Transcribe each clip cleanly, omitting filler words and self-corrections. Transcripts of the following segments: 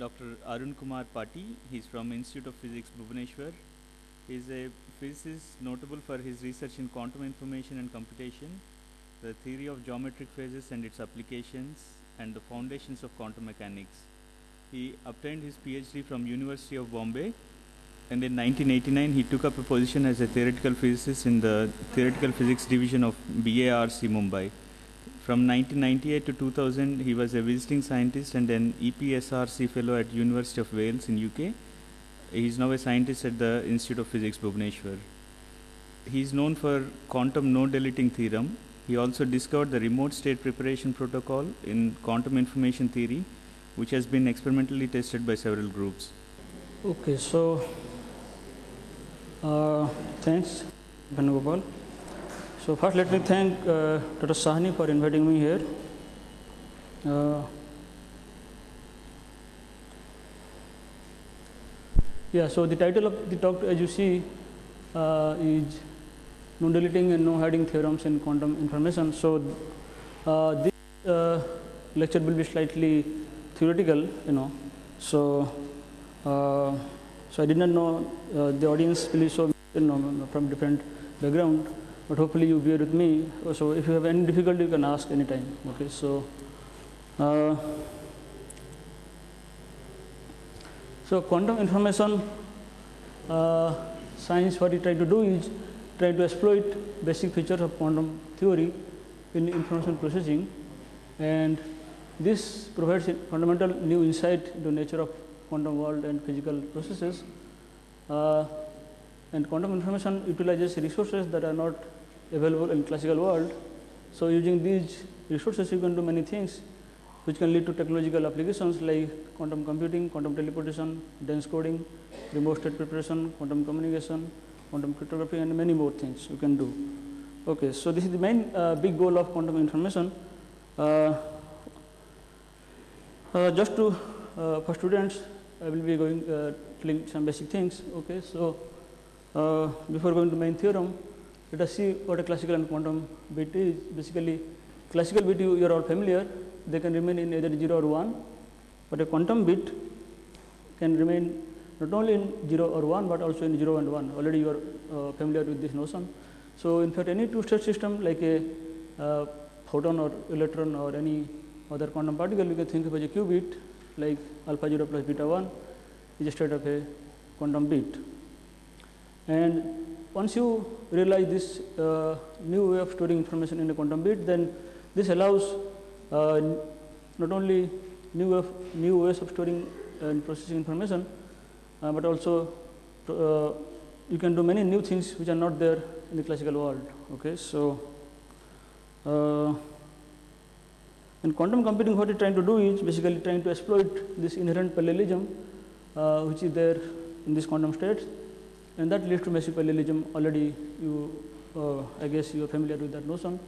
Dr. Arun Kumar Pati. He's from Institute of Physics, Bhubaneswar. He's a physicist notable for his research in quantum information and computation, the theory of geometric phases and its applications, and the foundations of quantum mechanics. He obtained his PhD from University of Bombay, and in 1989 he took up a position as a theoretical physicist in the Theoretical Physics Division of BARC Mumbai. From 1998 to 2000, he was a visiting scientist and an EPSRC fellow at University of Wales in UK. He is now a scientist at the Institute of Physics, Bhubaneswar. He is known for quantum no-deleting theorem. He also discovered the remote state preparation protocol in quantum information theory, which has been experimentally tested by several groups. Okay, so thanks, Bhanugopal. So first let me thank Dr. Sahni for inviting me here. Yeah, so the title of the talk, as you see, is no-deleting and no-hiding theorems in quantum information. So this lecture will be slightly theoretical, So so I did not know the audience will be so from different background, but hopefully you bear with me. So if you have any difficulty, you can ask anytime. Okay, so so quantum information science, what we try to do is try to exploit basic features of quantum theory in information processing, and this provides a fundamental new insight into nature of quantum world and physical processes. And quantum information utilizes resources that are not available in classical world. So using these resources, you can do many things which can lead to technological applications like quantum computing, quantum teleportation, dense coding, remote state preparation, quantum communication, quantum cryptography, and many more things you can do. Okay, so this is the main big goal of quantum information. Just to for students, I will be going telling some basic things. Okay, so before going to main theorem, let us see what a classical and quantum bit is. Basically, classical bit you are all familiar. They can remain in either 0 or 1, but a quantum bit can remain not only in 0 or 1, but also in 0 and 1. Already you are familiar with this notion. So in fact, any two-state system like a photon or electron or any other quantum particle, you can think of as a qubit, like alpha 0 plus beta 1 is a state of a quantum bit. And once you realize this new way of storing information in a quantum bit, then this allows not only new ways of storing and processing information, but also you can do many new things which are not there in the classical world. Okay, so in quantum computing, what we are trying to do is basically trying to exploit this inherent parallelism which is there in these quantum states, and that leads to massive parallelism. Already you, I guess you are familiar with that notion.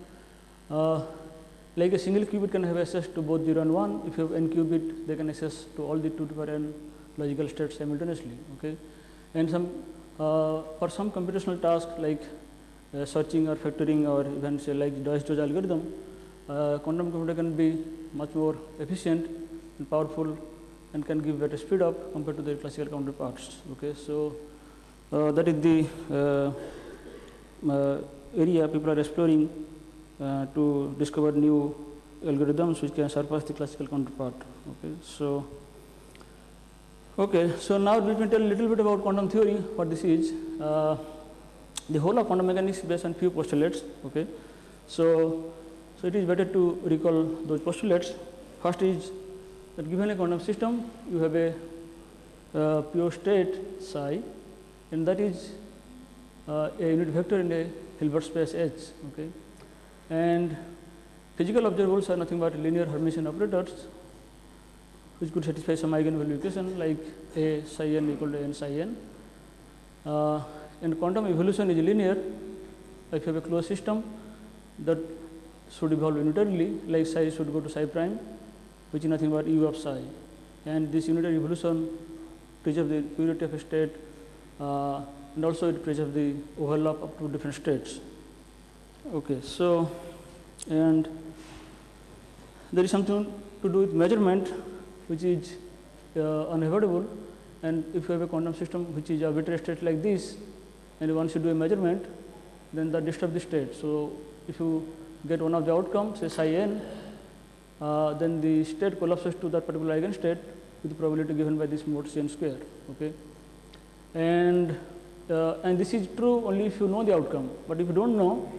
Like a single qubit can have access to both 0 and 1. If you have n qubit, they can access to all the 2 to the power n logical states simultaneously. Okay, and for some computational task like searching or factoring or even say like Deutsch algorithm, quantum computer can be much more efficient and powerful and can give better speed up compared to their classical counterparts. Okay, so that is the area people are exploring to discover new algorithms which can surpass the classical counterpart. Okay, so now let me tell a little bit about quantum theory, what this is. The whole of quantum mechanics is based on few postulates. Okay, so it is better to recall those postulates. First is that given a quantum system, you have a pure state psi, and that is a unit vector in a Hilbert space H. Okay, and physical observables are nothing but linear Hermitian operators which could satisfy some eigenvalue equation like a psi n equal to n psi n. And quantum evolution is linear. If you have a closed system that should evolve unitarily, like psi should go to psi prime, which is nothing but u of psi, and this unitary evolution preserves the purity of a state, and also it preserves the overlap of two different states. Okay, so and there is something to do with measurement, which is unavoidable. And if you have a quantum system which is arbitrary state like this, and once you do a measurement, then that disturbs the state. So if you get one of the outcomes, say psi n, then the state collapses to that particular eigenstate with the probability given by this mod c n square. Okay, and this is true only if you know the outcome. But if you don't know,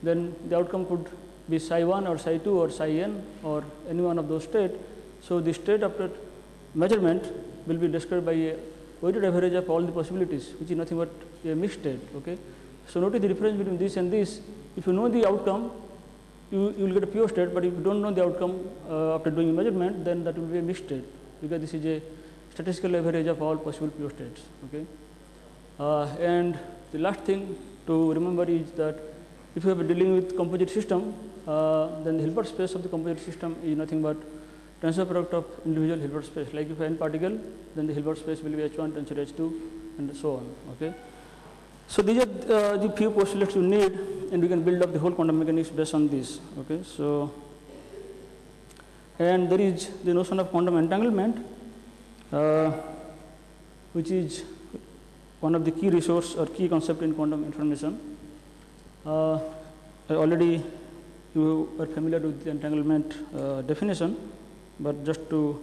then the outcome could be psi 1 or psi 2 or psi n or any one of those states. So the state after measurement will be described by a weighted average of all the possibilities, which is nothing but a mixed state. Okay, so notice the difference between this and this. If you know the outcome, you will get a pure state, but if you don't know the outcome after doing a measurement, then that will be a mixed state, because this is a statistical average of all possible pure states. Okay, and the last thing to remember is that if you are dealing with composite system, then the Hilbert space of the composite system is nothing but tensor product of individual Hilbert space. Like if n particle, then the Hilbert space will be H1 tensor H2 and so on. Okay. So these are the few postulates you need, and we can build up the whole quantum mechanics based on this. Okay. So, and there is the notion of quantum entanglement, which is one of the key resource or key concept in quantum information. Already you are familiar with the entanglement definition, but just to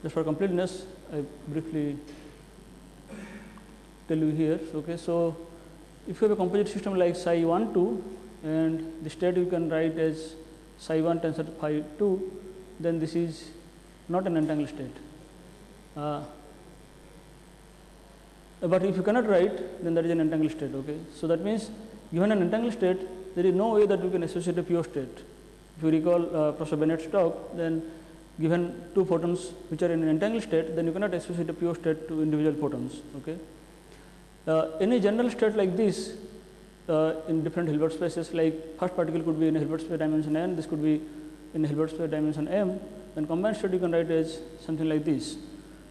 just for completeness, I briefly tell you here. Okay, so if you have a composite system like psi 1 2, and the state you can write as psi 1 tensor phi 2, then this is not an entangled state. But if you cannot write, then that is an entangled state. Okay, so that means given an entangled state, there is no way that we can associate a pure state. If you recall Professor Bennett's talk, then given two photons which are in an entangled state, then you cannot associate a pure state to individual photons. Okay. Any general state like this in different Hilbert spaces, like first particle could be in a Hilbert space dimension n, this could be in a Hilbert space dimension m, then combined state you can write as something like this.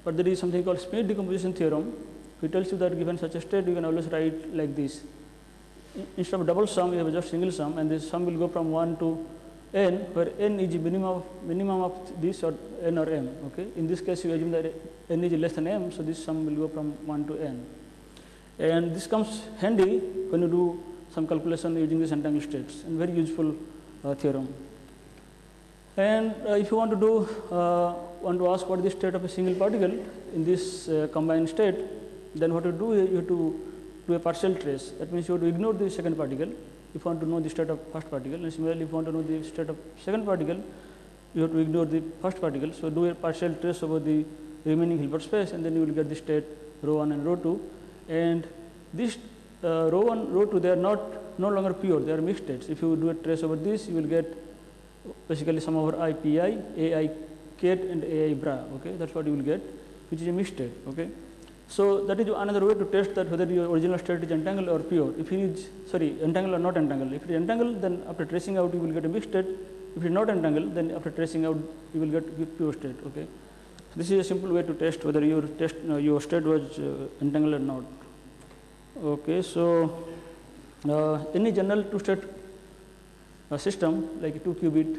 But there is something called Schmidt decomposition theorem, which tells you that given such a state, you can always write like this. Instead of double sum, you have just single sum, and this sum will go from 1 to n, where n is the minimum of this or n or m. Okay, in this case, you assume that n is less than m, so this sum will go from 1 to n. And this comes handy when you do some calculation using these entangled states, and very useful theorem. And if you want to ask what is the state of a single particle in this combined state, then what you do is you have to do a partial trace. That means you have to ignore the second particle if you want to know the state of first particle, and similarly if you want to know the state of second particle, you have to ignore the first particle. So do a partial trace over the remaining Hilbert space, and then you will get the state rho 1 and rho 2. And this rho 1, rho 2, they are no longer pure, they are mixed states. If you do a trace over this, you will get basically sum over I pi, ai ket and ai bra. Okay, that's what you will get, which is a mixed state. Okay, so that is another way to test that whether your original state is entangled or pure. If it is entangled or not entangled. If it is entangled, then after tracing out you will get a mixed state. If it is not entangled, then after tracing out you will get pure state. Okay, so this is a simple way to test whether your state was entangled or not. Okay, so any general two-state system like a 2-qubit,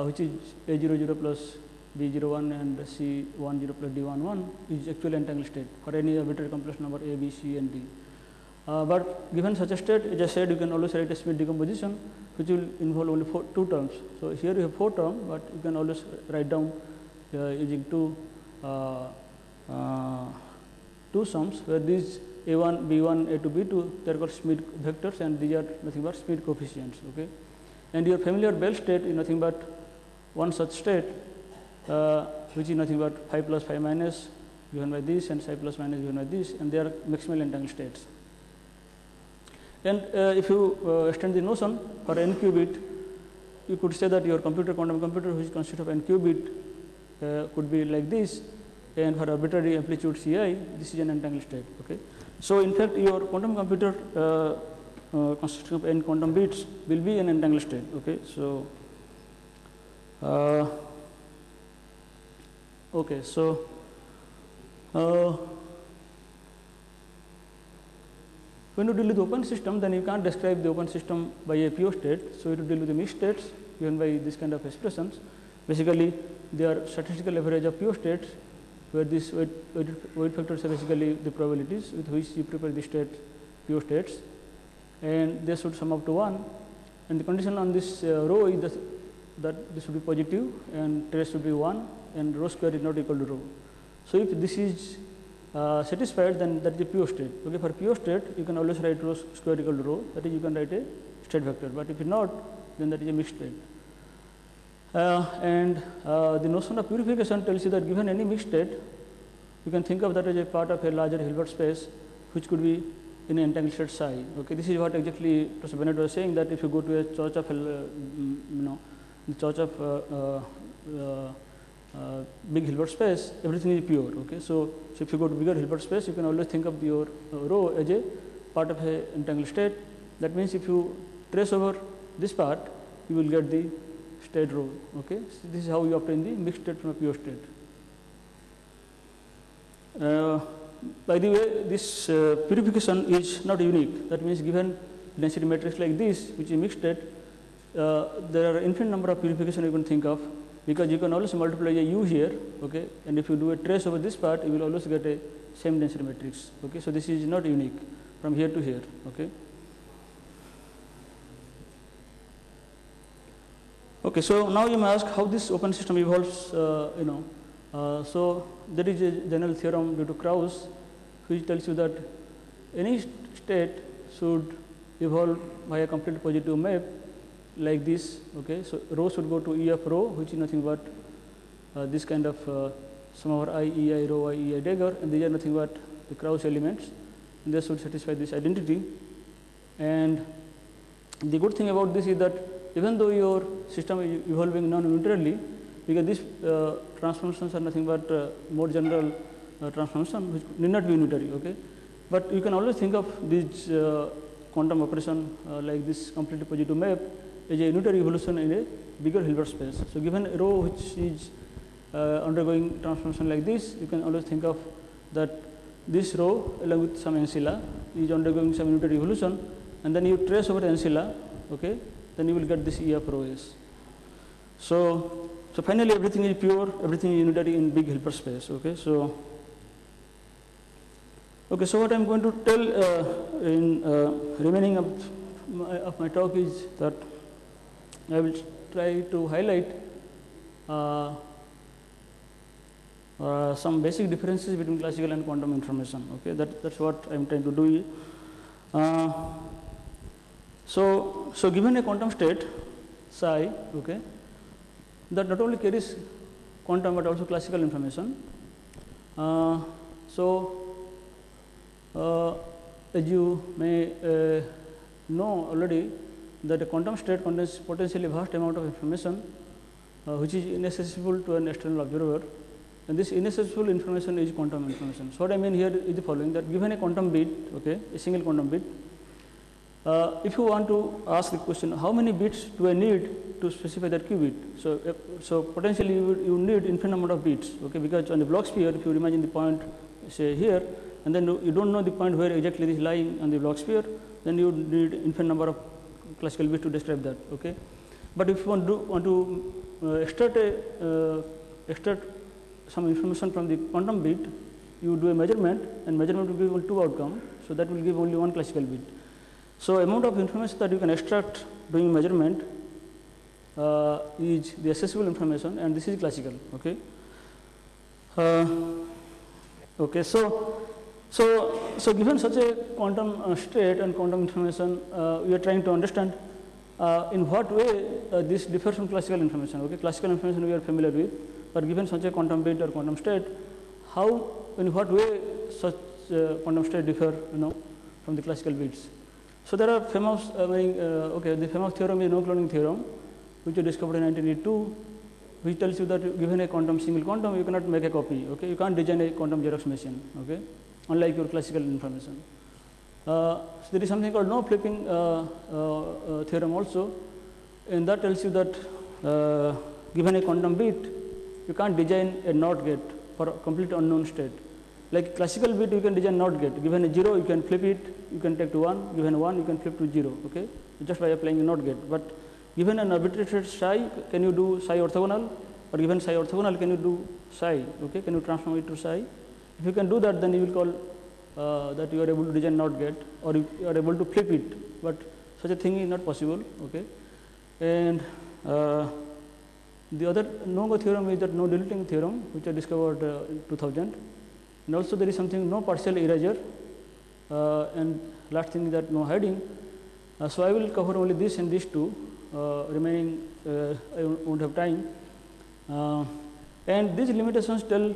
which is A00 plus B01 and C10 plus D11 is actually entangled state for any arbitrary complex number A, B, C, and D. But given such a state, as I said, you can always write a Schmidt decomposition, which will involve only two terms. So here you have 4 terms, but you can always write down using two sums, where these A1, B1, A2, B2, they are called Schmidt vectors, and these are nothing but Schmidt coefficients. Okay, and your familiar Bell state is nothing but one such state, which is nothing but phi plus phi minus given by this, and psi plus minus given by this, and they are maximal entangled states. And if you extend the notion for n qubit, you could say that your quantum computer, which consists of n qubit, could be like this, and for arbitrary amplitude Ci, this is an entangled state. Okay, so in fact, your quantum computer consisting of n quantum bits will be an entangled state. Okay, so okay, so when you deal with the open system, then you can't describe the open system by a pure state. So you have to deal with the mixed states given by this kind of expressions. basically they are statistical average of pure states, where these weight factors are basically the probabilities with which you prepare the pure states, and they should sum up to 1, and the condition on this rho is that this should be positive and trace should be 1 and rho square is not equal to rho. So if this is satisfied, then that is a pure state. Okay, for pure state you can always write rho square equal to rho, that is you can write a state vector, but if not, then that is a mixed state. The notion of purification tells you that given any mixed state, you can think of that as a part of a larger Hilbert space, which could be in an entangled state psi. Okay, this is what exactly Professor Bennett was saying, that if you go to a church of the church of big Hilbert space, everything is pure. Okay, so if you go to bigger Hilbert space, you can always think of your rho as a part of a entangled state. That means if you trace over this part, you will get the state rho. Okay, so this is how you obtain the mixed state from a pure state. By the way, this purification is not unique. That means given density matrix like this, which is mixed state, there are infinite number of purification you can think of, because you can always multiply a u here. Okay, and if you do a trace over this part, you will always get a same density matrix. Okay, so this is not unique from here to here. Okay. Okay, so now you may ask how this open system evolves. So there is a general theorem due to Krauss, which tells you that any state should evolve by a complete positive map like this. Okay, so rho should go to E of rho, which is nothing but this kind of sum over I, E, I, rho, I, E, I dagger, and these are nothing but the Krauss elements, and they should satisfy this identity. And the good thing about this is that even though your system is evolving non-unitarily, because these transformations are nothing but more general transformation which need not be unitary. Okay, but you can always think of this quantum operation like this completely positive map as a unitary evolution in a bigger Hilbert space. So given a rho which is undergoing transformation like this, you can always think of that this rho along with some ancilla is undergoing some unitary evolution, and then you trace over ancilla. Okay, then you will get this E of rho s. So finally everything is pure, everything is unitary in big Hilbert space. Okay, so what I am going to tell in remaining of my talk is that I will try to highlight some basic differences between classical and quantum information. Okay, that's what I am trying to do. So given a quantum state psi, okay, that not only carries quantum but also classical information. As you may know already, that a quantum state contains potentially vast amount of information which is inaccessible to an external observer, and this inaccessible information is quantum information. So what I mean here is the following, that given a quantum bit, okay, a single quantum bit, if you want to ask the question, how many bits do I need to specify that qubit? So potentially you need infinite number of bits, okay, because on the Bloch sphere, if you imagine the point say here, and then you don't know the point where exactly it is lying on the Bloch sphere, then you need infinite number of classical bits to describe that. Okay, but if you want to extract some information from the quantum bit, you do a measurement, and measurement will give only 2 outcomes. So that will give only 1 classical bit. So amount of information that you can extract doing measurement is the accessible information, and this is classical. Okay. Okay. So given such a quantum state and quantum information, we are trying to understand in what way this differs from classical information. Okay. Classical information we are familiar with, but given such a quantum bit or quantum state, in what way such quantum state differ, from the classical bits. So there are famous, the famous theorem is no cloning theorem, which was discovered in 1982, which tells you that given a single quantum, you cannot make a copy. Okay, you can't design a quantum Xerox machine. Okay, unlike your classical information. So there is something called no flipping theorem also, and that tells you that given a quantum bit, you can't design a NOT gate for a complete unknown state. Like classical bit, you can design NOT gate. Given a 0, you can flip it, you can take to 1. Given 1, you can flip to 0. Okay, just by applying a NOT gate. But given an arbitrary state psi, can you do psi orthogonal? or given psi orthogonal, can you do psi? Okay, can you transform it to psi? If you can do that, then you will call that you are able to design NOT gate, or you are able to flip it. But such a thing is not possible. Okay, and the other no-go theorem is that no deleting theorem, which I discovered in 2000. And also there is something no partial erasure, and last thing is that no hiding. So I will cover only this and these two. Remaining I won't have time. And these limitations tell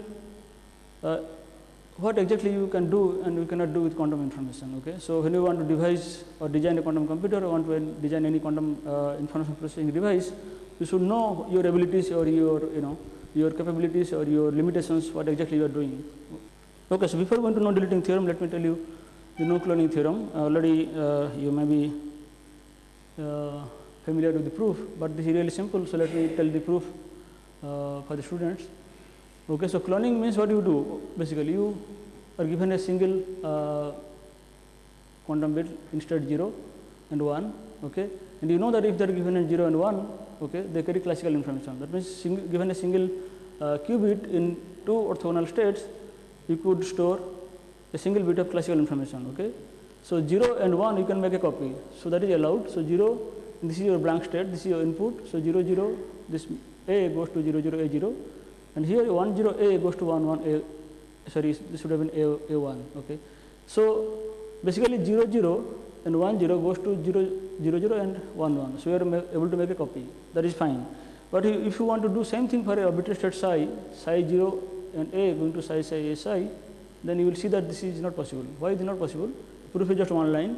what exactly you can do and you cannot do with quantum information. Okay, so when you want to devise or design a quantum computer, or want to design any quantum information processing device, you should know your abilities or your capabilities or your limitations, what exactly you are doing. Okay, so before going to no deleting theorem, let me tell you the no cloning theorem. Already you may be familiar with the proof, but this is really simple. So let me tell the proof for the students. Okay, so cloning means what you do. Basically, you are given a single quantum bit instead 0 and 1. Okay, and you know that if they are given a 0 and 1, okay, they carry classical information. That means given a single qubit in two orthogonal states, you could store a single bit of classical information. Okay, so 0 and 1 you can make a copy. So that is allowed. So 0, this is your blank state. This is your input. So 0 0, this A goes to 0 0 A 0, and here 1 0 A goes to 1 1 A. Sorry, this should have been A 1. Okay, so basically 0 0 and 1 0 goes to 0 0 0 and 1 1. So you are able to make a copy. That is fine. But if you want to do same thing for a arbitrary state psi 0 and A going to psi A psi, then you will see that this is not possible. Why is it not possible? Proof is just one line,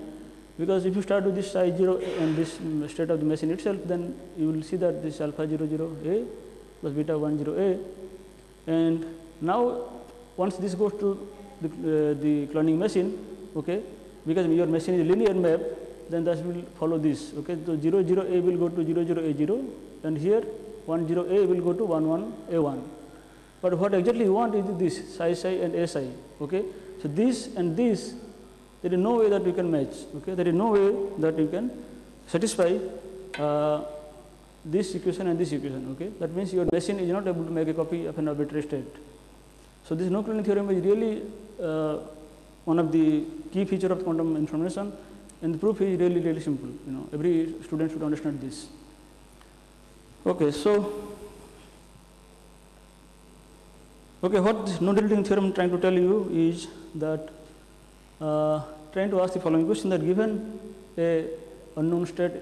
because if you start with this psi 0 and this state of the machine itself, then you will see that this alpha 0 0 A plus beta 1 0 A, and now once this goes to the cloning machine, okay, because your machine is linear map, then that will follow this. Okay, so 0 0 A will go to 0 0 A 0, and here 1 0 A will go to 1 1 A 1. But what exactly you want is this psi and A psi. Okay, so this and this, there is no way that you can match. Okay, there is no way that you can satisfy this equation and this equation. Okay, that means your machine is not able to make a copy of an arbitrary state. So this no cloning theorem is really one of the key feature of quantum information, and the proof is really simple. Every student should understand this. Okay, so what this no deleting theorem trying to tell you is that trying to ask the following question: that given a unknown state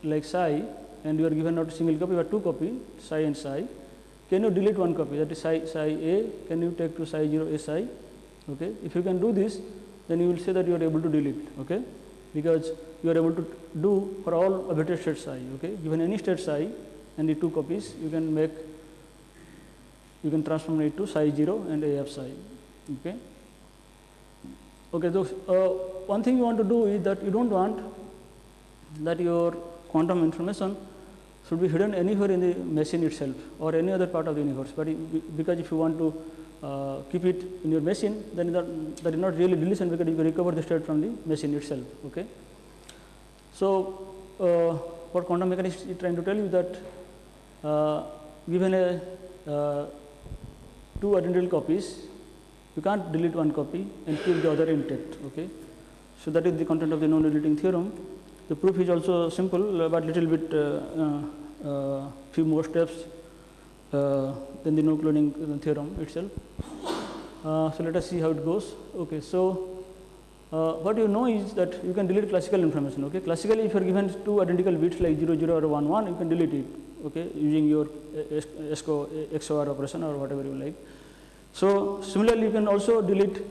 like psi, and you are given not a single copy but two copy, psi and psi, can you delete one copy, that is psi A, can you take to psi 0 A psi? Okay, if you can do this, then you will say that you are able to delete. Okay, because you are able to do for all arbitrary state psi. Okay, given any state psi and the two copies, you can transform it to psi 0 and A of psi. Okay. Okay, so one thing you want to do is that you don't want that your quantum information should be hidden anywhere in the machine itself or any other part of the universe. But because if you want to keep it in your machine, then that is not really deletion, because you can recover the state from the machine itself. Okay. So what quantum mechanics is trying to tell you that given a two identical copies, you can't delete one copy and keep the other intact. Okay, so that is the content of the non-deleting theorem. The proof is also simple, but little bit few more steps than the no cloning theorem itself. So let us see how it goes. Okay, so what you know is that you can delete classical information. Okay, classically, if you are given two identical bits like 0 0 or 1 1, you can delete it. Okay, using your XOR operation or whatever you like. So similarly, you can also delete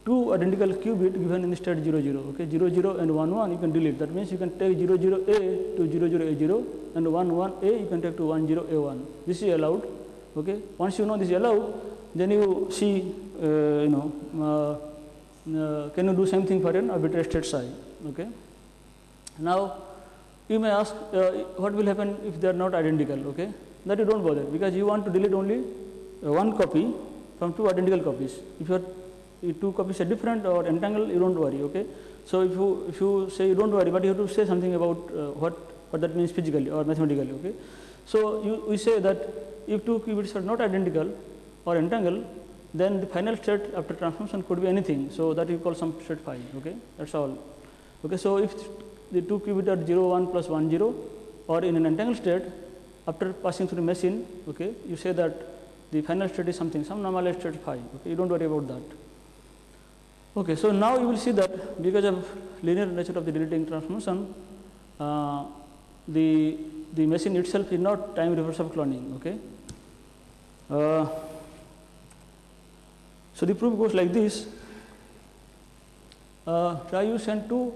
two identical qubit given in the state 0 0. Okay, 0 0 and 1 1 you can delete. That means you can take 0 0 A to 0 0 A 0 and 1 1 A you can take to 1 0 A 1. This is allowed. Okay, once you know this is allowed, then you see can you do same thing for an arbitrary state psi. Okay. Now you may ask what will happen if they are not identical. Okay, that you don't bother, because you want to delete only one copy from two identical copies. If your two copies are different or entangled, you don't worry. Okay, so if you say you don't worry, but you have to say something about what that means physically or mathematically. Okay, so we say that if two qubits are not identical or entangled, then the final state after transformation could be anything. So that you call some state phi. Okay, that's all. Okay, so if the two qubits are 0, 1 plus 1, 0, or in an entangled state, after passing through the machine, okay, you say that the final state is something, some normalized state phi. Okay, you don't worry about that. Okay, so now you will see that because of linear nature of the deleting transformation, the machine itself is not time reversible cloning. Okay. So the proof goes like this. Try you send two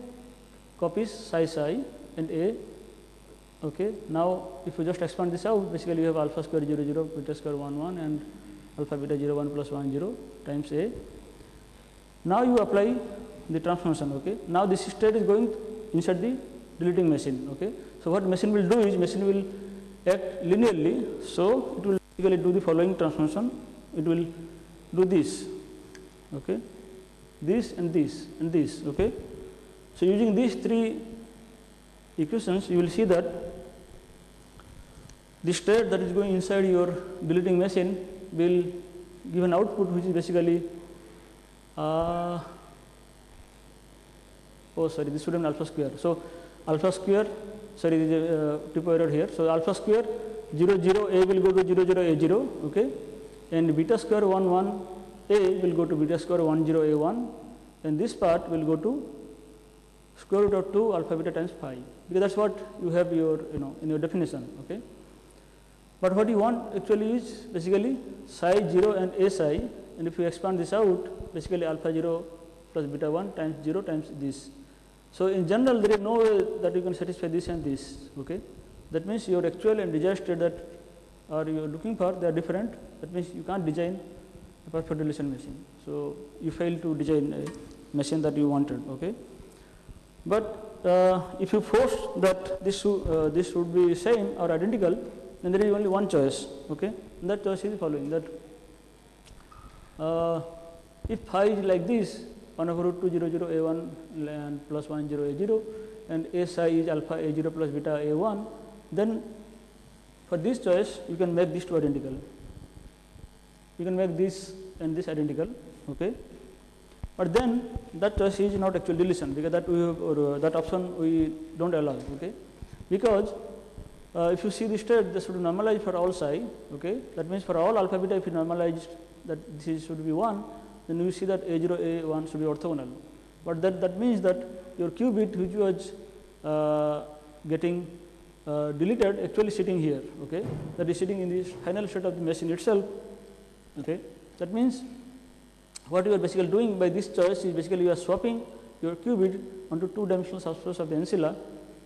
copies psi and A. Okay. Now if you just expand this out, basically you have alpha square 0 0, beta square 1 1, and alpha beta 0 1 plus 1 0 times A. Now you apply the transformation. Okay. Now this state is going inside the deleting machine. Okay. So what machine will do is machine will act linearly. So it will basically do the following transformation. It will do this. Okay. This and this and this. Okay. So using these three equations, you will see that the state that is going inside your deleting machine will give an output which is basically this should be alpha square. So alpha square, sorry, there is a typo error here. So alpha square 0 0 A will go to 0 0 A 0, okay, and beta square 1 1 A will go to beta square 1 0 A 1, and this part will go to square root of 2 alpha beta times phi, because that's what you have your in your definition. Okay. But what you want actually is basically psi 0 and A psi, and if you expand this out, basically alpha 0 plus beta 1 times 0 times this. So in general, there is no way that you can satisfy this and this. Okay. That means your actual and desired state that are you are looking for, they are different. That means you can't design a perfect deletion machine. So you fail to design a machine that you wanted. Okay. But if you force that this should be same or identical, then there is only one choice. Okay. And that choice is the following: that if phi is like this, 1 over root 2 0 0 A1 and plus 1 0 A0, and A psi is alpha A0 plus beta A1, then for this choice you can make these two identical. You can make this and this identical. Okay. But then that choice is not actual deletion, because that we have, or that option we don't allow. Okay. Because if you see the state, this should normalize for all psi. Okay. That means for all alpha beta, if you normalize that this should be 1, then you see that A0 A1 should be orthogonal. But that means that your qubit which was getting deleted actually sitting here. Okay. That is sitting in the final state of the machine itself. Okay. That means what you are basically doing by this choice is basically you are swapping your qubit onto two-dimensional subspace of the ancilla.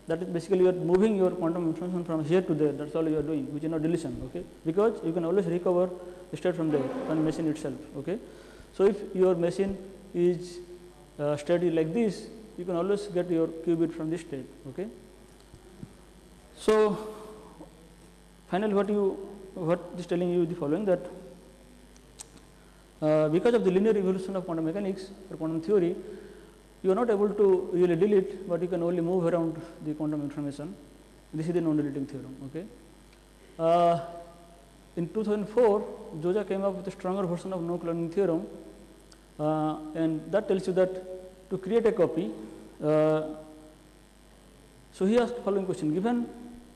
That is basically you are moving your quantum information from here to there. That's all you are doing, which is not deletion. Okay. Because you can always recover the state from there on the machine itself. Okay. So if your machine is state is like this, you can always get your qubit from this state. Okay. So finally, what is telling you the following, that because of the linear evolution of quantum mechanics or quantum theory, you are not able to really delete, but you can only move around the quantum information. This is the non-deleting theorem. Okay. In 2004, Joja came up with a stronger version of no-cloning theorem, and that tells you that to create a copy, so he asked the following question: given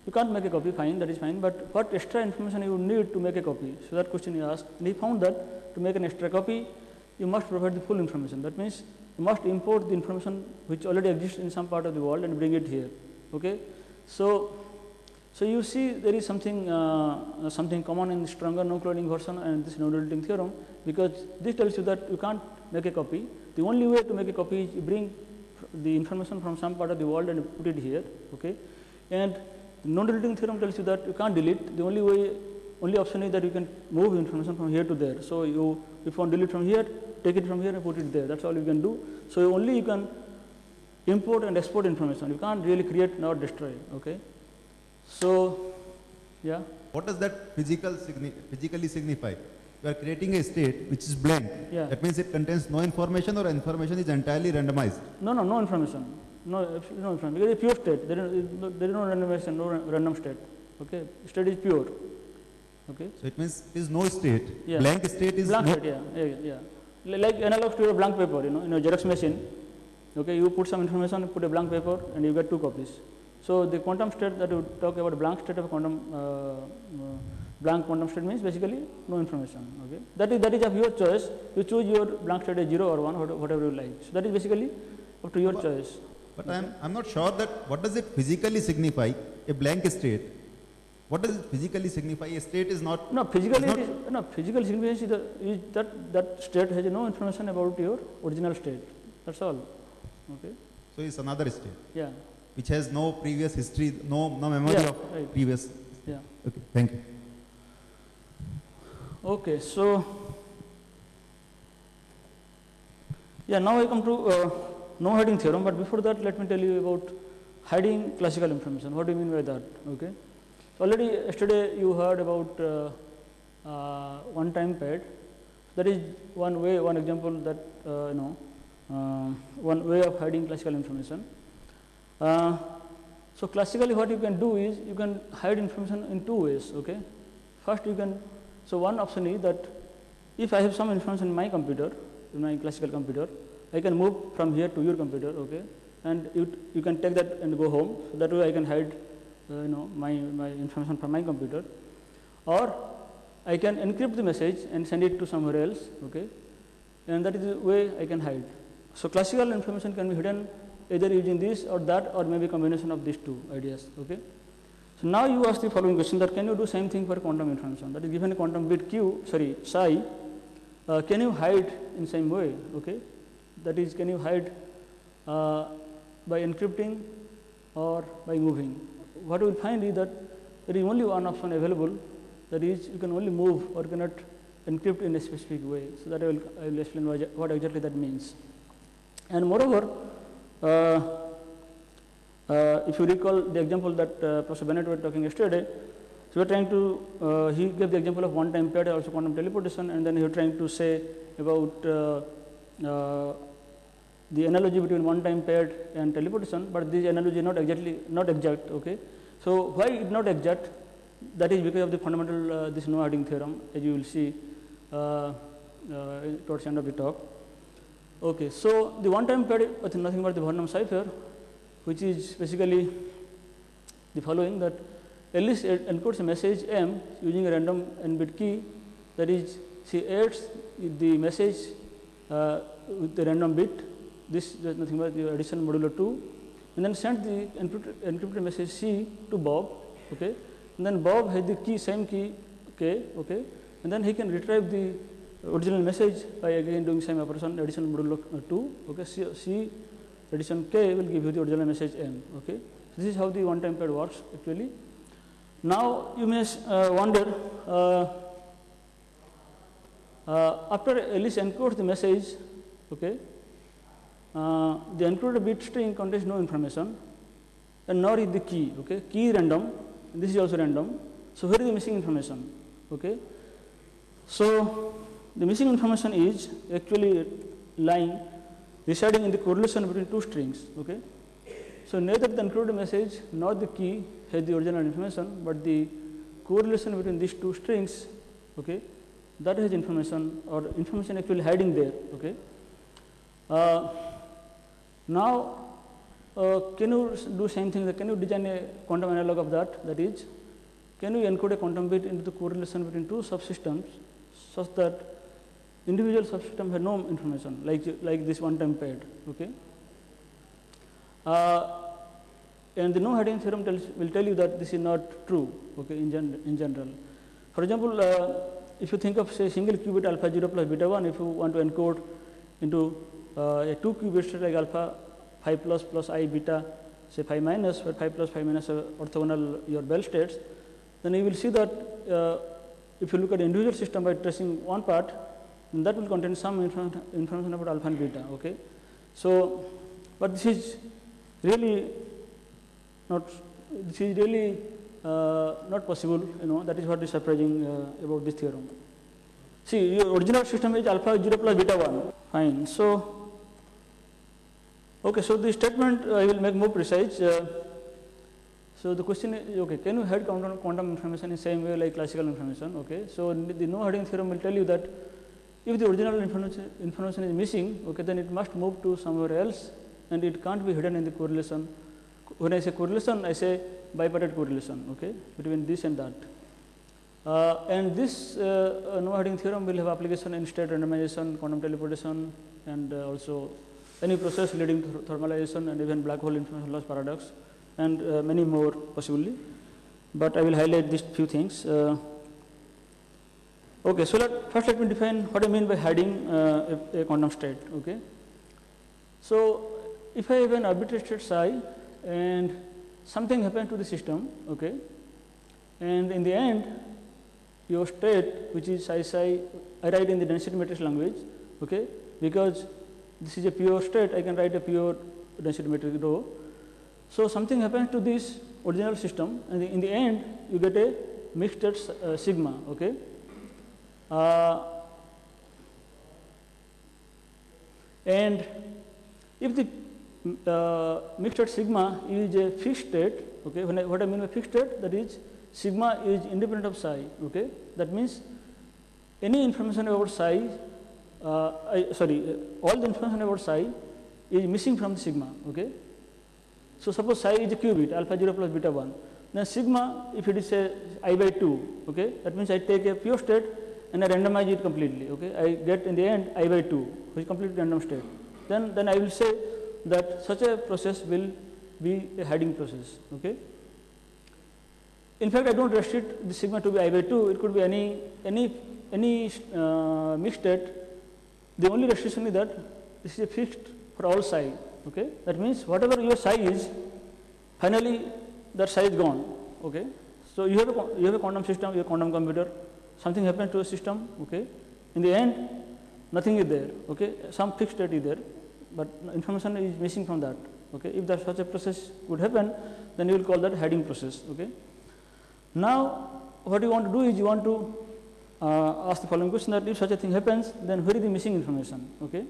you can't make a copy, fine, that is fine, but what extra information you would need to make a copy? So that question he asked, and he found that to make an extra copy, you must provide the full information. That means you must import the information which already exists in some part of the world and bring it here. Okay. So you see there is something something common in the stronger no-cloning version and this no-deleting theorem, because this tells you that you can't make a copy. The only way to make a copy is you bring the information from some part of the world and put it here. Okay. And the non-deleting theorem tells you that you can't delete. The only option is that you can move information from here to there. So if you want to delete from here, take it from here and put it there. That's all you can do. So only you can import and export information. You can't really create nor destroy. Okay. So yeah. What does that physically signify? You are creating a state which is blank. Yeah. That means it contains no information, or information is entirely randomized. No information. No information, because it's pure state. There is no randomization, no random state. Okay. State is pure. Okay. So it means there is no state. Yeah. Blank state is Blank no. state, yeah. Like analog to a blank paper, in a Xerox machine. Okay, you put some information, you put a blank paper, and you get 2 copies. So the quantum state that you talk about, blank state of quantum, blank quantum state means basically no information. Okay, that is of your choice. You choose your blank state as 0 or 1, whatever you like. So that is basically up to your choice. But I'm not sure that what does it physically signify, a blank state. What does it physically signify? A state is not. No, physically, physical significance is that state has no information about your original state. That's all. Okay. So it's another state. Yeah. Which has no previous history, no memory of right. previous. Yeah. Okay. Thank you. Okay. So yeah, now I come to no hiding theorem. But before that, let me tell you about hiding classical information. What do you mean by that? Okay. Already yesterday you heard about one-time pad. That is one way, one example that one way of hiding classical information. So classically, what you can do is you can hide information in 2 ways. Okay. First, you can. So one option is that if I have some information in my computer, in my classical computer, I can move from here to your computer. Okay, and you can take that and go home. So that way I can hide my information from my computer, or I can encrypt the message and send it to somewhere else. Okay, and that is the way I can hide. So classical information can be hidden either using this or that, or maybe combination of these 2 ideas. Okay. So now you ask the following question: that can you do same thing for quantum information? That is, given a quantum bit psi, can you hide in same way? Okay. That is, can you hide by encrypting or by moving? What you will find is that there is only one option available, that is, you can only move or cannot encrypt in a specific way. So that I will explain what exactly that means. And moreover, if you recall the example that Professor Bennett was talking yesterday, so we are trying to, he gave the example of one-time paired, also quantum teleportation, and then he was trying to say about the analogy between one-time paired and teleportation, but this analogy is not exact. Okay. So why it not exact? That is because of the fundamental this no hiding theorem, as you will see towards the end of the talk. Okay. So the one-time paired is nothing but the Varnum cipher, which is basically the following: that Alice encodes a message M using a random n-bit key. That is, she adds the message with the random bit. This is nothing but the addition modulo 2, and then send the encrypted message C to Bob. Okay, and then Bob has the key, same key K. Okay, and then he can retrieve the original message by again doing same operation, addition modulo 2. Okay, C addition K will give you the original message M. Okay, so this is how the one-time paired works actually. Now you may wonder, after Alice encodes the message, okay, the encoded bit string contains no information, and nor is the key. Okay, key is random, and this is also random. So where is the missing information? Okay, so the missing information is actually residing in the correlation between 2 strings. Okay, so neither the encoded message nor the key has the original information, but the correlation between these 2 strings, okay, that has information, or information actually hiding there. Okay. Now, can you do same thing? Can you design a quantum analog of that? That is, can you encode a quantum bit into the correlation between 2 subsystems such that individual subsystem have no information, like this one-time paired. Okay. And the no hiding theorem will tell you that this is not true. Okay, in general. For example, if you think of say single qubit alpha 0 plus beta 1, if you want to encode into a 2 qubit state like alpha phi plus plus I beta say phi minus, where phi plus phi minus are orthogonal your Bell states, then you will see that if you look at the individual system by tracing one part, then that will contain some information about alpha and beta. Okay, so but this is really not possible. That is what is surprising about this theorem. See, your original system is alpha 0 plus beta 1. Fine. So, okay. So the statement I will make more precise. So the question is, okay, can you hide quantum information in same way like classical information? Okay, so the no hiding theorem will tell you that if the original information is missing, okay, then it must move to somewhere else, and it can't be hidden in the correlation. When I say correlation, I say bipartite correlation, okay, between this and that. And this no hiding theorem will have application in state randomization, quantum teleportation, and also any process leading to thermalization and even black hole information loss paradox, and many more possibly. But I will highlight these few things. Okay, so first let me define what I mean by hiding a quantum state. Okay, so if I have an arbitrary state psi and something happens to the system, okay, and in the end your state, which is psi, I write in the density matrix language, okay, because this is a pure state, I can write a pure density matrix rho. So something happens to this original system, and in the end you get a mixed state sigma, okay. And if the mixed state sigma is a fixed state, okay, what I mean by fixed state, that is sigma is independent of psi, okay. That means any information about psi, all the information about psi is missing from the sigma, okay. So suppose psi is a qubit, alpha 0 plus beta 1, then sigma, if it is a I by 2, okay, that means I take a pure state and I randomize it completely, okay. I get in the end I by 2, which is completely random state. Then I will say that such a process will be a hiding process, okay. In fact, I don't restrict the sigma to be I by 2, it could be any mixed state. The only restriction is that this is a fixed for all psi, okay. That means whatever your psi is, finally that psi is gone, okay. So you have a quantum system, you have a quantum computer, something happens to a system, okay. In the end, nothing is there, okay. Some fixed state is there, but information is missing from that, okay. If that such a process would happen, then you will call that hiding process, okay. Now, what you want to do is you want to ask the following question, that if such a thing happens, then where is the missing information, okay.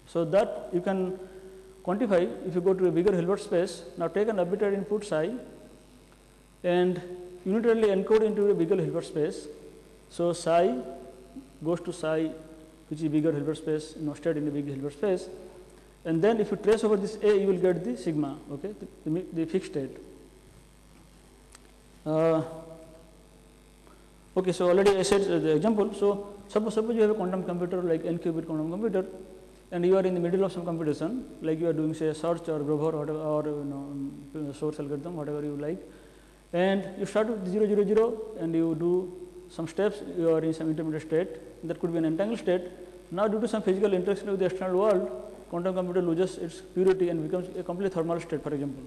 So that you can quantify if you go to a bigger Hilbert space. Now take an arbitrary input psi and unitarily encode into a bigger Hilbert space. So psi goes to psi, which is bigger Hilbert space, state in a big Hilbert space, and then if you trace over this A, you will get the sigma, okay, the fixed state. Okay, so already I said the example. So suppose you have a quantum computer like n qubit quantum computer, and you are in the middle of some computation, like you are doing say search or Grover or whatever, source algorithm, whatever you like, and you start with 0 0 0 and you do some steps, you are in some intermediate state, that could be an entangled state. Now due to some physical interaction with the external world, quantum computer loses its purity and becomes a complete thermal state, for example,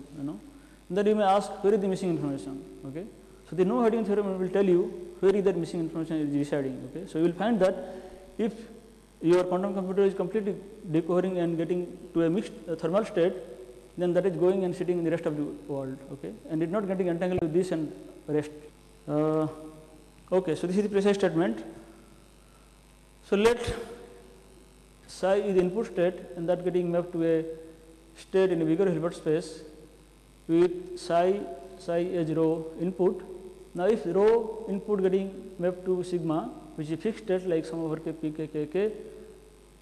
Then you may ask, where is the missing information, okay. So the no hiding theorem will tell you where is that missing information is residing, okay. So you will find that if your quantum computer is completely decohering and getting to a mixed thermal state, then that is going and sitting in the rest of the world, okay, and it is not getting entangled with this and rest. Okay, so this is the precise statement. So let psi is the input state, and that getting mapped to a state in a bigger Hilbert space with psi as rho input. Now if rho input getting mapped to sigma, which is a fixed state like sum over k p k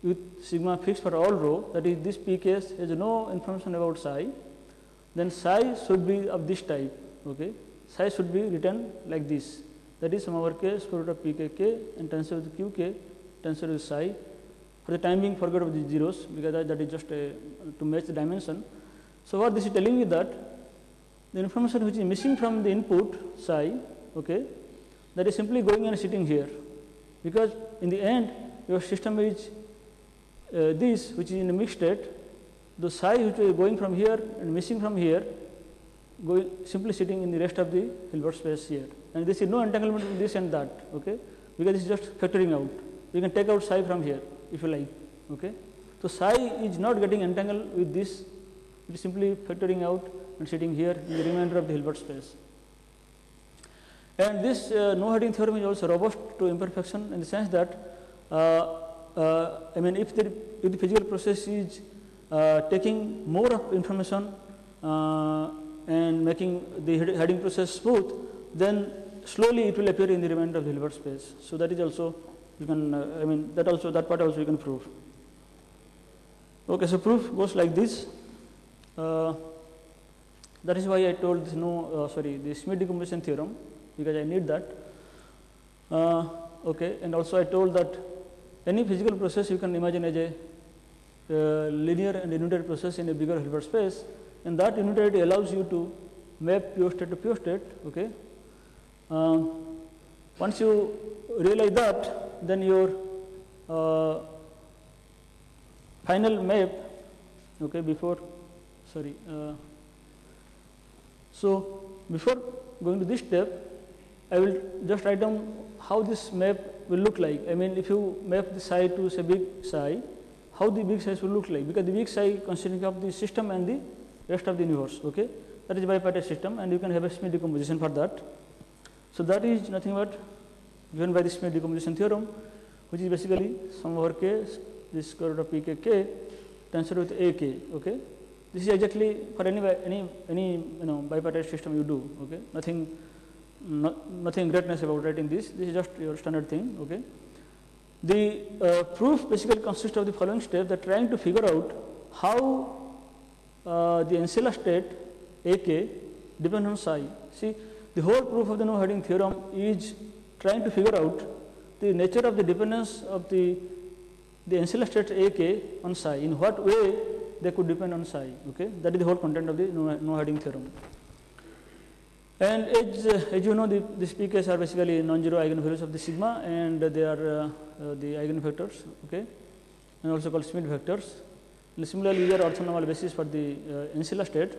with sigma fixed for all rho, that is this p case has no information about psi, then psi should be of this type, okay. Psi should be written like this, that is sum over k square root of p k and tensor with q k, tensor with psi. For the time being, forget about the zeros, because that is just to match the dimension. So what this is telling you that the information which is missing from the input psi, okay, that is simply going and sitting here, because in the end your system is this, which is in a mixed state. The psi which is going from here and missing from here, simply sitting in the rest of the Hilbert space here, and this is no entanglement with this and that, okay, because this is just factoring out. You can take out psi from here if you like, okay. So psi is not getting entangled with this, it is simply factoring out and sitting here in the remainder of the Hilbert space. And this no hiding theorem is also robust to imperfection in the sense that I mean if the physical process is taking more of information and making the heading process smooth, then slowly it will appear in the remainder of the Hilbert space. So that is also you can, I mean that part also you can prove. Okay, so proof goes like this. That is why I told this the Schmidt decomposition theorem, because I need that. Okay, and also I told that any physical process you can imagine as a linear and unitary process in a bigger Hilbert space, and that unitarity allows you to map pure state to pure state. Okay. Once you realize that, then your final map, okay, so before going to this step, I will just write down how this map will look like. I mean, if you map the psi to say big psi, how the big psi will look like, because the big psi consisting of the system and the rest of the universe. Okay, that is bipartite system, and you can have a Schmidt decomposition for that. So that is nothing but given by the Schmidt decomposition theorem, which is basically sum over k, this square root of p k tensor with a k. Okay, this is exactly for any bipartite system you do. Okay, nothing greatness about writing this. This is just your standard thing. Okay, the proof basically consists of the following steps: that trying to figure out how the ancilla state ak depends on psi. See, the whole proof of the no heading theorem is trying to figure out the nature of the dependence of the ancilla states ak on psi. In what way they could depend on psi. Okay, that is the whole content of the no heading theorem. And as you know, these pk's are basically non-zero eigenvalues of the sigma, and they are the eigenvectors. Okay, and also called Schmidt vectors. And similarly, these are orthonormal basis for the ancilla state.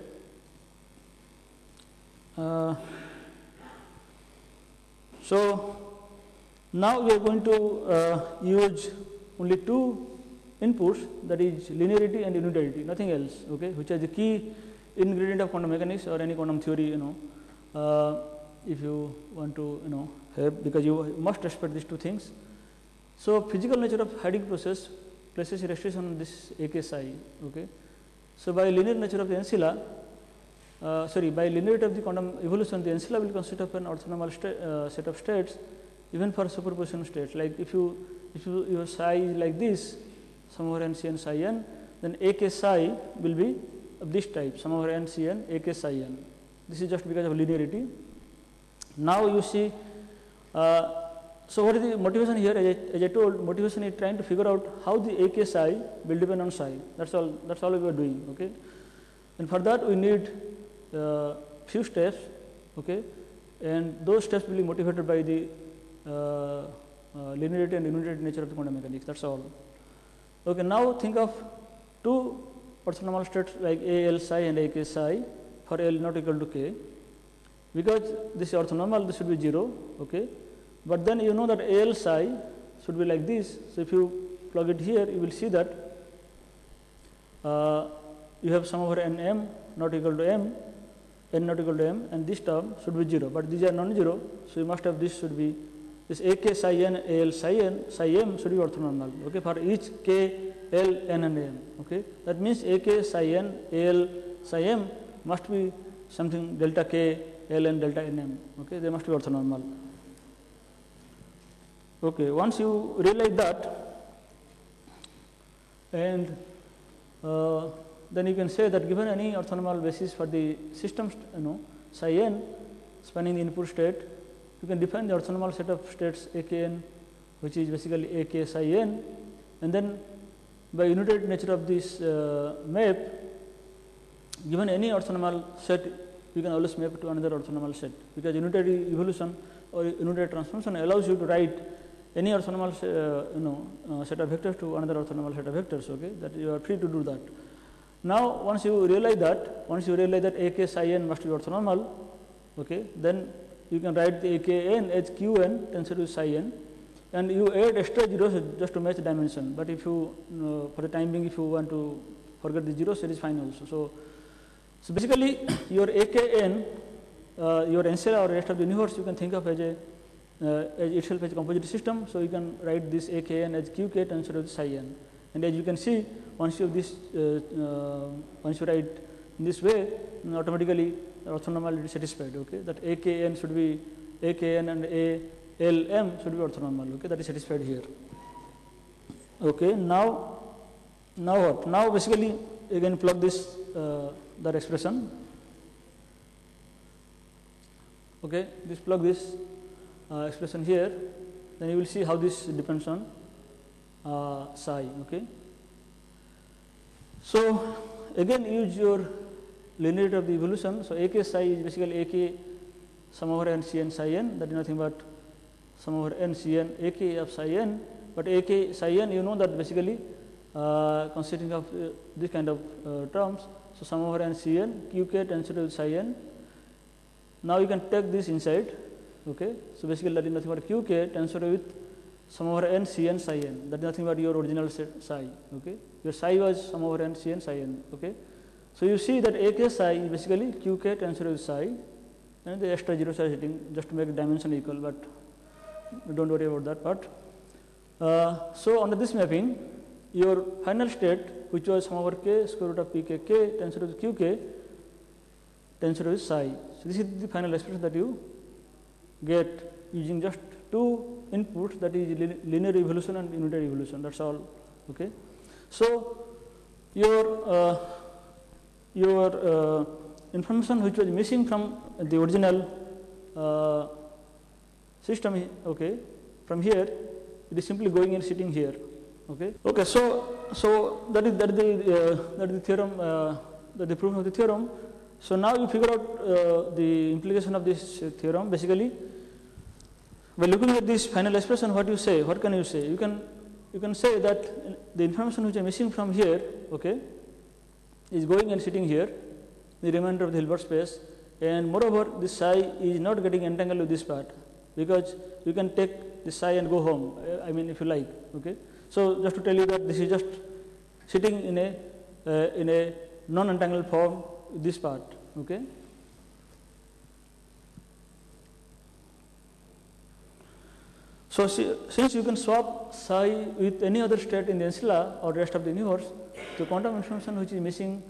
So now we are going to use only two inputs, that is linearity and unitarity, nothing else. Okay, which are the key ingredient of quantum mechanics or any quantum theory. If you want to have, because you must respect these two things. So physical nature of Heidegger process places a restriction on this ak psi. Okay, so by linear nature of the ancilla, by linearity of the quantum evolution, the ancilla will consist of an orthonormal set of states, even for superposition states. Like if your psi is like this, sum over n c n psi n, then ak psi will be of this type, sum over n c n ak psi n. This is just because of linearity. Now you see, so what is the motivation here? As I told, motivation is trying to figure out how the ak psi will depend on psi. That's all we are doing. Okay, and for that we need few steps. Okay, and those steps will be motivated by the linearity and unitarity nature of the quantum mechanics. That's all. Okay, now think of two orthonormal states like al psi and ak psi for L not equal to k. Because this is orthonormal, this should be 0. Okay, but then you know that al psi should be like this. So if you plug it here, you will see that you have sum over n m not equal to m, n not equal to m, and this term should be 0. But these are non-zero, so you must have this should be this ak psi n, al psi n, psi m should be orthonormal. Okay, for each k, l, n, and m. Okay, that means ak psi n, al, psi m must be something delta k, l, n, delta n, m. Okay, they must be orthonormal. Okay, once you realize that, and then you can say that given any orthonormal basis for the system, psi n spanning the input state, you can define the orthonormal set of states akn, which is basically ak psi n, and then by unitary nature of this map, given any orthonormal set, you can always map to another orthonormal set, because unitary evolution or unitary transformation allows you to write any orthonormal set of vectors to another orthonormal set of vectors. Okay, that you are free to do that. Now, once you realize that ak psi n must be orthonormal, okay, then you can write the ak n as qn tensor to psi n, and you add extra zeros just to match the dimension. But if you, for the time being, if you want to forget the zeros, it is fine also. So basically, your akn, your ancilla or rest of the universe, you can think of as itself as a composite system. So you can write this akn as qk tensor to psi n. And as you can see, once you write in this way, automatically orthonormality satisfied. Okay, that AKN should be AKN and ALM should be orthonormal. Okay, that is satisfied here. Okay, now what? Now basically again plug this that expression. Okay, plug this expression here, then you will see how this depends on psi. Okay, so again use your linearity of the evolution. So AK psi is basically AK sum over n Cn psi n, that is nothing but sum over n Cn AK of psi n, but AK psi n you know that basically consisting of this kind of terms. So sum over n Cn Qk tensor with psi n. Now you can take this inside. Okay, so basically that is nothing but Qk tensor with sum over n Cn psi n, that is nothing but your original psi. Okay, your psi was sum over n Cn psi n. Okay, so you see that AK psi is basically Qk tensor with psi and the extra zero psi setting just to make dimension equal, but don't worry about that part. So under this mapping, your final state, which was sum over k square root of pkk tensor with qk tensor with psi. So this is the final expression that you get using just two inputs, that is linear evolution and unitary evolution. That's all. Okay. So your information which was missing from the original system. Okay, from here it is simply going and sitting here. Okay. Okay. So that is the theorem, the proof of the theorem. So now you figure out the implication of this theorem. Basically, by looking at this final expression, what you say? What can you say? You can say that the information which is missing from here, okay, is going and sitting here, the remainder of the Hilbert space, and moreover, this psi is not getting entangled with this part, because you can take the psi and go home. I mean, if you like. Okay. So just to tell you that this is just sitting in a non-entangled form, this part. Okay. So since you can swap psi with any other state in the ancilla or rest of the universe, the quantum information which is missing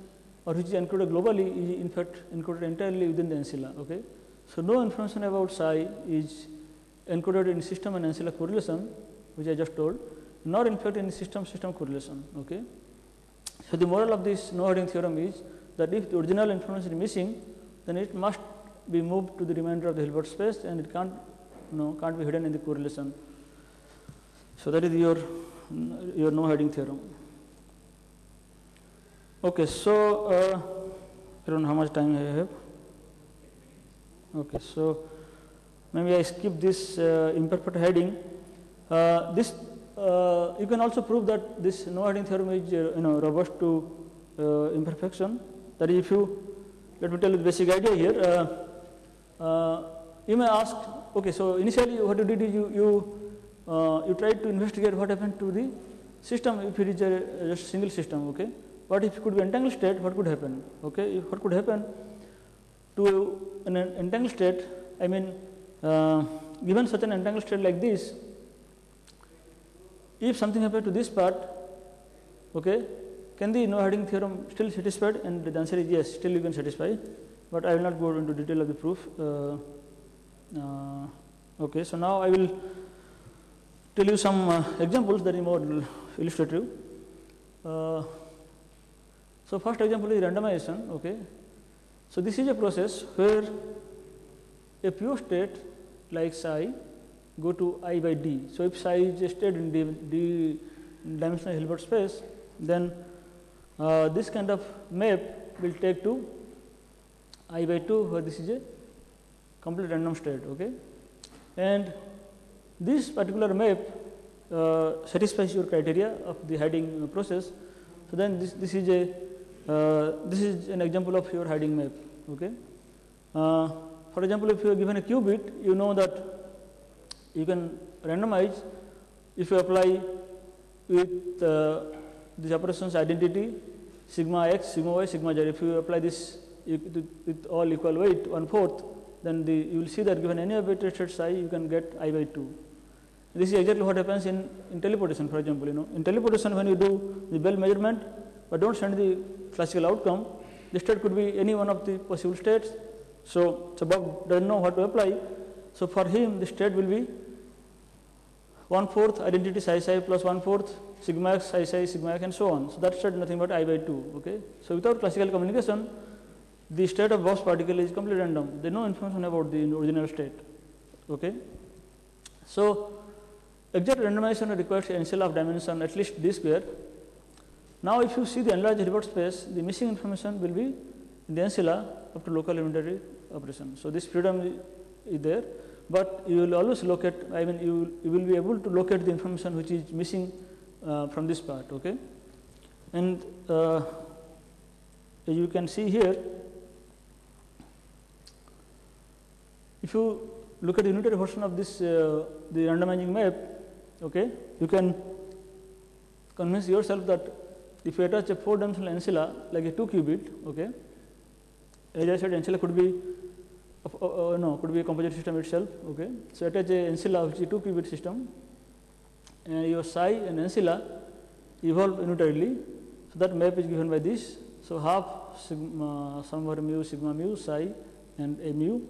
or which is encoded globally is in fact encoded entirely within the ancilla. Okay. So no information about psi is encoded in system and ancilla correlation, which I just told, nor in fact in system-system correlation. Okay. So the moral of this no-hiding theorem is that if the original information is missing, then it must be moved to the remainder of the Hilbert space, and it can't be hidden in the correlation. So that is your no-hiding theorem. Okay, so I don't know how much time I have. Okay, so maybe I skip this imperfect hiding. This you can also prove that this no-hiding theorem is robust to imperfection. That is, if you, let me tell you the basic idea here. You may ask, okay, so initially what you did is you tried to investigate what happened to the system if it is just a single system. Okay, what if it could be entangled state? What could happen? Okay, what could happen to an entangled state? I mean, given such an entangled state like this, if something happened to this part, okay, can the no-hiding theorem still satisfied? And the answer is yes, still you can satisfy, but I will not go into detail of the proof. Okay, so now I will tell you some examples that are more illustrative. So first example is randomization. Okay, so this is a process where a pure state like psi go to I by d. So if psi is a state in d-dimensional Hilbert space, then this kind of map will take to I by 2, where this is a complete random state. Okay, and this particular map satisfies your criteria of the hiding process. So then this is an example of your hiding map. Okay, for example, if you are given a qubit, you know that you can randomize if you apply with these operations identity sigma x, sigma y, sigma z. If you apply this with all equal weight 1/4, then you will see that given any arbitrary state psi, you can get I by 2. This is exactly what happens in teleportation. For example, in teleportation, when you do the Bell measurement but don't send the classical outcome, the state could be any one of the possible states, So Bob doesn't know what to apply. So for him, the state will be 1/4 identity psi psi plus 1/4 sigma x psi psi sigma x and so on. So that state nothing but I by 2. Okay. So without classical communication, the state of Bob's particle is completely random. There is no information about the original state. Okay. So exact randomization requires an ancilla of dimension at least d square. Now if you see the enlarged Hilbert space, the missing information will be in the ancilla up to local elementary operation. So this freedom is there, but you will always locate, I mean you will be able to locate the information which is missing from this part. Okay. And as you can see here, if you look at the unitary version of this the randomizing map, okay, you can convince yourself that if you attach a 4-dimensional ancilla like a 2-qubit, okay, as I said, ancilla could be could be a composite system itself. Okay, so attach a ancilla which is a 2-qubit system, and your psi and ancilla evolve unitarily. So that map is given by this. So half sigma sum over mu sigma mu psi and a mu.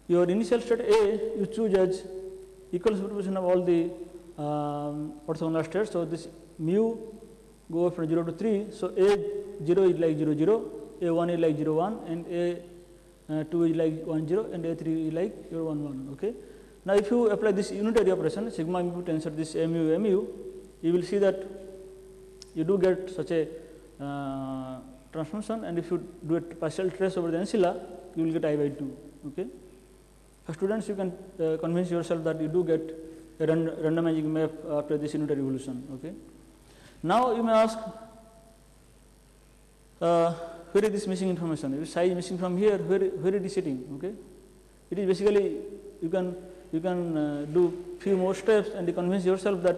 Your initial state A you choose as equal superposition of all the orthogonal states. So this mu go from 0 to 3. So A0 is like 0 0, A1 is like 0 1, and A2 is like 1 0, and A3 is like 0 1 1. Okay. Now if you apply this unitary operation sigma mu tensor this mu mu, you will see that you do get such a transformation, and if you do a partial trace over the ancilla, you will get I by 2. Okay. For students, you can convince yourself that you do get a randomizing map after this unitary evolution. Okay. Now you may ask, where is this missing information? If psi is missing from here, where it is sitting? Okay. It is basically you can do few more steps and you convince yourself that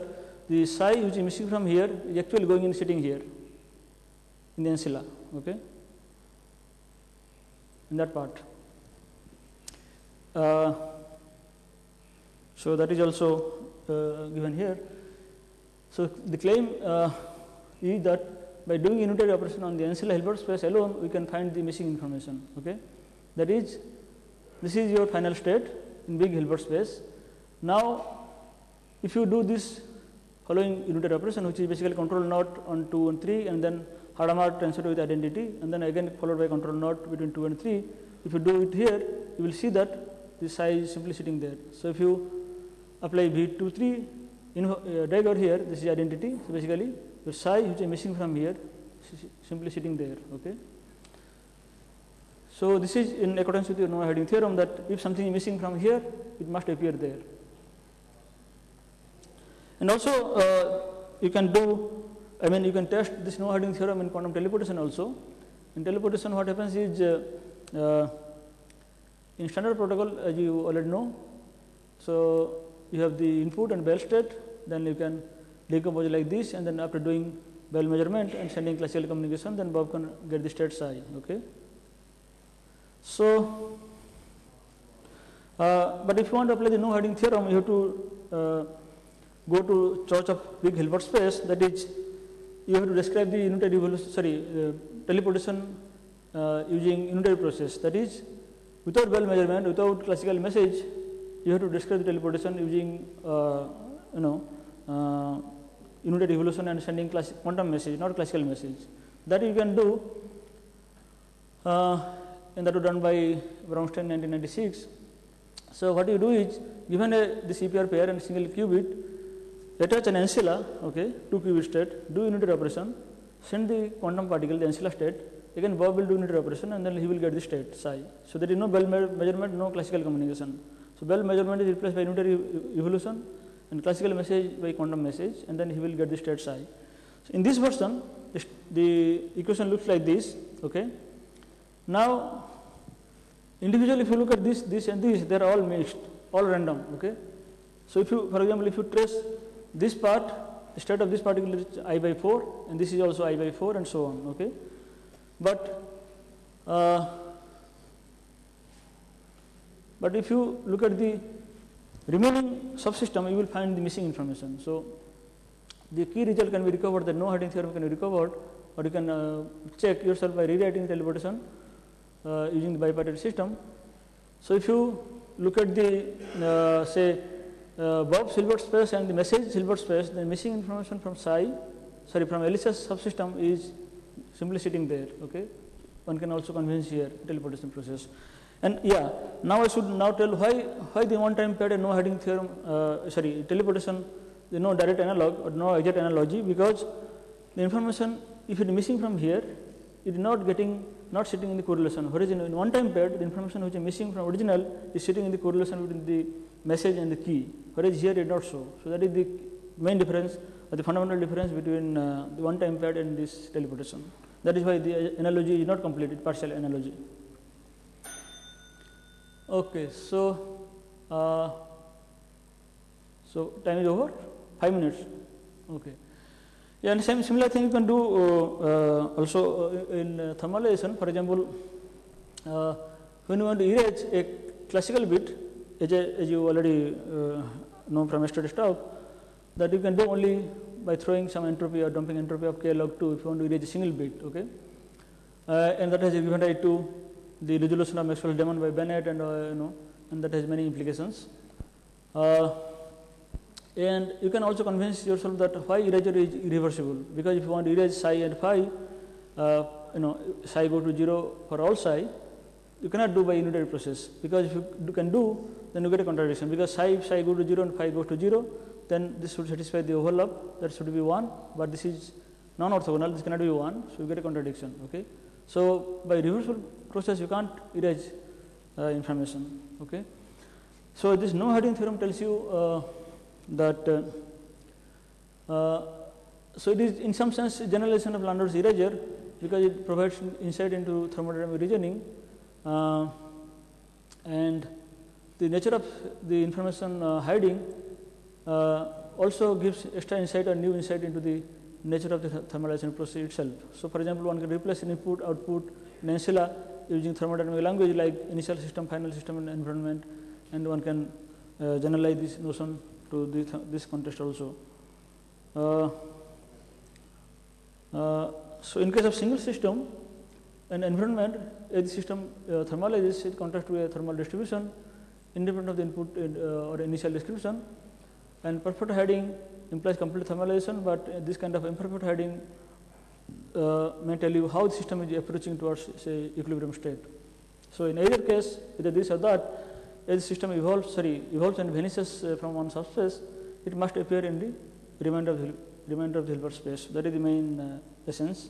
the psi which is missing from here is actually going in sitting here in the ancilla. Okay. In that part. So that is also given here. So the claim is that by doing unitary operation on the ancilla Hilbert space alone, we can find the missing information. Okay, that is, this is your final state in big Hilbert space. Now, if you do this following unitary operation, which is basically control knot on 2 and 3, and then Hadamard tensor with identity, and then again followed by control knot between 2 and 3. If you do it here, you will see that this psi is simply sitting there. So if you apply V23 drag over here, this is identity. So basically, your psi which is missing from here, simply sitting there. Okay. So this is in accordance with your no-hiding theorem that if something is missing from here, it must appear there. And also you can do, I mean you can test this no-hiding theorem in quantum teleportation also. In teleportation, what happens is in standard protocol, as you already know, so you have the input and Bell state, then you can decompose like this, and then after doing Bell measurement and sending classical communication, then Bob can get the state psi. Okay. So, but if you want to apply the no-hiding theorem, you have to go to choice of big Hilbert space. That is, you have to describe the unitary evolution, teleportation using unitary process. That is, without Bell measurement, without classical message, you have to describe the teleportation using unitary evolution and sending quantum message, not classical message. That you can do, and that was done by Brownstein in 1996. So what you do is, given this EPR pair and single qubit, attach an ancilla, okay, 2-qubit state, do unitary operation, send the quantum particle, the ancilla state. Again, Bob will do unitary operation, and then he will get the state psi. So there is no Bell measurement, no classical communication. So Bell measurement is replaced by unitary evolution, and classical message by quantum message, and then he will get the state psi. So in this version, the equation looks like this. Okay. Now, individually, if you look at this, and this, they are all mixed, all random. Okay. So if you, for example, if you trace this part, the state of this particle is I by 4, and this is also I by 4, and so on. Okay. But if you look at the remaining subsystem, you will find the missing information. So the key result can be recovered, the no-hiding theorem can be recovered, or you can check yourself by rewriting teleportation using the bipartite system. So if you look at the say Bob Hilbert space and the message Hilbert space, the missing information from from LHS subsystem is simply sitting there. Okay, one can also convince here teleportation process. And yeah, now I should now tell why the one-time paired and no hiding theorem, teleportation, no direct analog or no exact analogy, because the information, if it is missing from here, it is not sitting in the correlation. Whereas in one-time paired, the information which is missing from original is sitting in the correlation between the message and the key. Whereas here it is not so. So that is the main difference, or the fundamental difference between the one-time paired and this teleportation. That is why the analogy is not complete; it's partial analogy. Okay, so time is over. 5 minutes. Okay. Yeah, and similar thing you can do also in thermalization. For example, when you want to erase a classical bit, as you already know from yesterday's talk, that you can do only by throwing some entropy or dumping entropy of k log 2 if you want to erase a single bit. Okay, and that has given rise to the resolution of Maxwell's demon by Bennett, and and that has many implications. And you can also convince yourself that why erasure is irreversible, because if you want to erase psi and phi, psi go to 0 for all psi, you cannot do by unitary process, because if you can do, then you get a contradiction, because psi go to 0 and phi goes to 0, then this should satisfy the overlap, that should be 1, but this is non-orthogonal, this cannot be 1, so you get a contradiction. Okay, so by reversible process you can't erase information. Okay, so this no hiding theorem tells you that so it is in some sense generalization of Landauer's erasure, because it provides insight into thermodynamic reasoning, and the nature of the information hiding also gives extra insight or new insight into the nature of the thermalization process itself. So for example, one can replace an input output in Ancilla using thermodynamic language like initial system, final system, and environment, and one can generalize this notion to this context also. So in case of single system, an environment, the system thermalizes, it contrasts to a thermal distribution independent of the input or initial description, and perfect hiding implies complete thermalization, but this kind of imperfect hiding may tell you how the system is approaching towards say equilibrium state. So in either case, either this or that, as the system evolves and vanishes from one subspace, it must appear in the remainder of the Hilbert space. That is the main essence.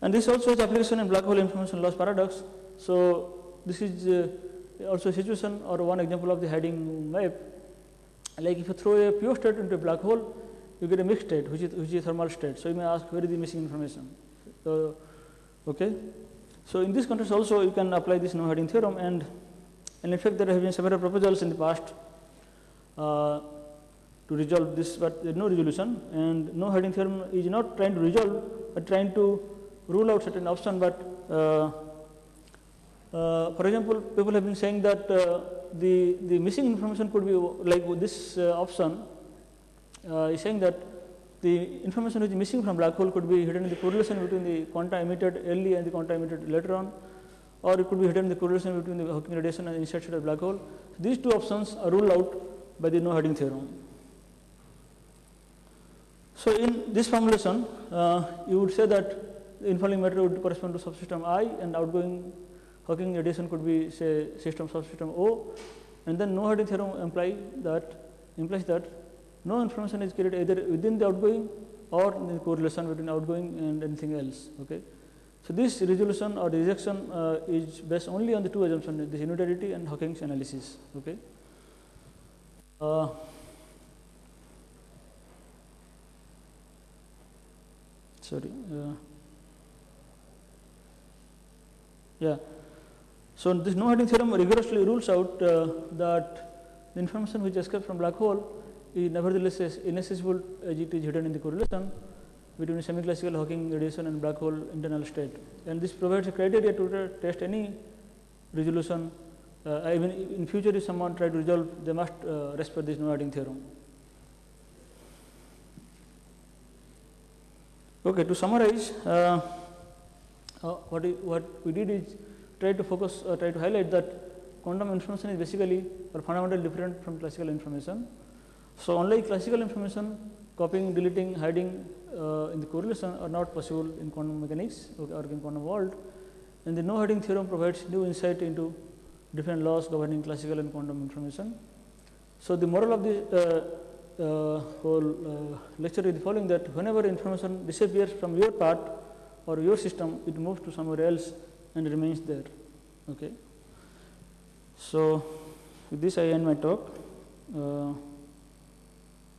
And this also has application in black hole information loss paradox. So this is also a situation or one example of the hiding map. Like if you throw a pure state into a black hole, you get a mixed state, which is a thermal state. So you may ask, where is the missing information? Okay. So in this context also you can apply this no hiding theorem, and in fact there have been several proposals in the past to resolve this, but there is no resolution. And no hiding theorem is not trying to resolve, but trying to rule out certain option. But for example, people have been saying that the missing information could be like this option is saying that the information which is missing from black hole could be hidden in the correlation between the quanta emitted early and the quanta emitted later on, or it could be hidden in the correlation between the Hawking radiation and inside state of black hole. So these two options are ruled out by the no hiding theorem. So in this formulation, you would say that the infalling matter would correspond to subsystem I, and outgoing Hawking radiation could be say system subsystem O, and then no hiding theorem implies that no information is carried either within the outgoing or in the correlation between outgoing and anything else. Okay. So this resolution or rejection is based only on the two assumptions, this unitarity and Hawking's analysis. Okay. Yeah. So this no hiding theorem rigorously rules out that the information which escapes from black hole is nevertheless inaccessible as it is hidden in the correlation between semi-classical Hawking radiation and black hole internal state. And this provides a criteria to test any resolution. Even in future, if someone try to resolve, they must respect this no hiding theorem. Okay, to summarize, what we did is try to focus, try to highlight that quantum information is basically or fundamentally different from classical information. So, unlike classical information, copying, deleting, hiding in the correlation are not possible in quantum mechanics or in quantum world, and the no hiding theorem provides new insight into different laws governing classical and quantum information. So, the moral of the whole lecture is the following, that whenever information disappears from your part or your system, it moves to somewhere else and remains there. Okay. So, with this I end my talk.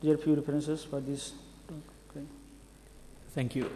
There are few references for this talk. Okay. Thank you.